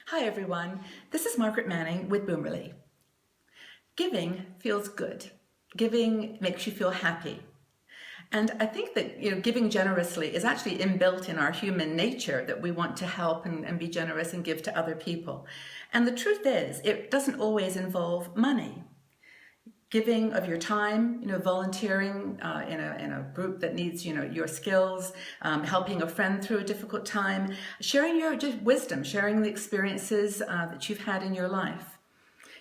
Hi everyone, this is Margaret Manning with Boomerly. Giving feels good. Giving makes you feel happy. And I think that giving generously is actually inbuilt in our human nature, that we want to help and be generous and give to other people. And the truth is, it doesn't always involve money. Giving of your time, volunteering in a group that needs, your skills, helping a friend through a difficult time, sharing your just wisdom, sharing the experiences that you've had in your life.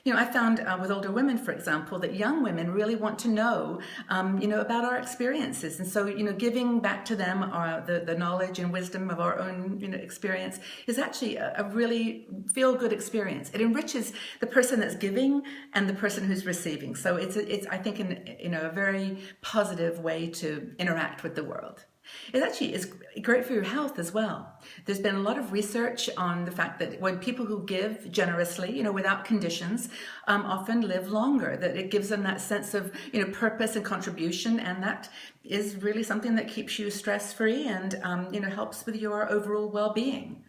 I found with older women, for example, that young women really want to know, about our experiences. And so, giving back to them the knowledge and wisdom of our own, experience is actually a really feel-good experience. It enriches the person that's giving and the person who's receiving. So it's I think, a very positive way to interact with the world. It actually is great for your health as well. There's been a lot of research on the fact that when people who give generously, without conditions, often live longer, that it gives them that sense of, purpose and contribution, and that is really something that keeps you stress-free and, helps with your overall well-being.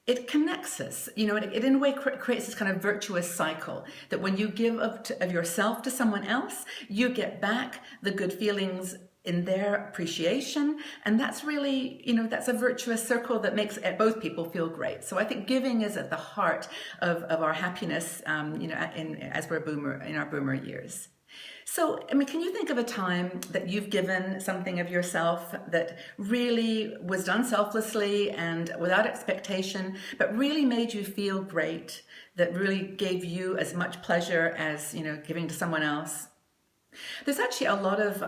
It connects us, it in a way creates this kind of virtuous cycle that when you give of yourself to someone else, you get back the good feelings in their appreciation, and that's really, that's a virtuous circle that makes both people feel great. So I think giving is at the heart of our happiness, as we're in our boomer years. So, can you think of a time that you've given something of yourself that really was done selflessly and without expectation, but really made you feel great, that really gave you as much pleasure as, giving to someone else? There's actually a lot of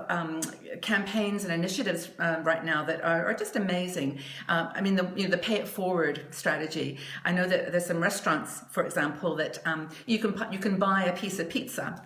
campaigns and initiatives right now that are just amazing. The pay it forward strategy. I know that there's some restaurants, for example, that you can buy a piece of pizza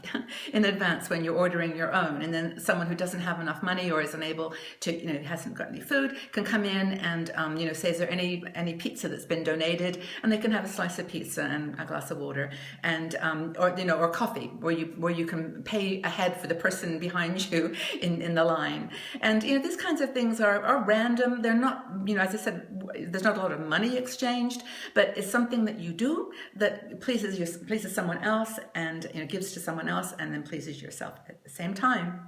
in advance when you're ordering your own, and then someone who doesn't have enough money or is unable to, hasn't got any food, can come in and say, is there any pizza that's been donated, and they can have a slice of pizza and a glass of water, and or coffee, where you can pay ahead for the person behind you in the line. And these kinds of things are random. They're not, as I said, there's not a lot of money exchanged, but it's something that you do that pleases someone else, and gives to someone else, and then pleases yourself at the same time.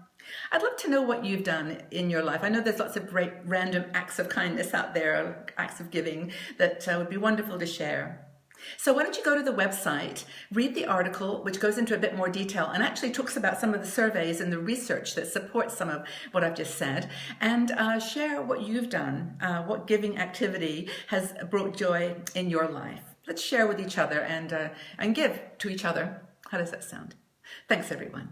I'd love to know what you've done in your life. I know there's lots of great random acts of kindness out there, acts of giving, that would be wonderful to share. So why don't you go to the website, read the article, which goes into a bit more detail and actually talks about some of the surveys and the research that supports some of what I've just said, and share what you've done, what giving activity has brought joy in your life. Let's share with each other and give to each other. How does that sound? Thanks, everyone.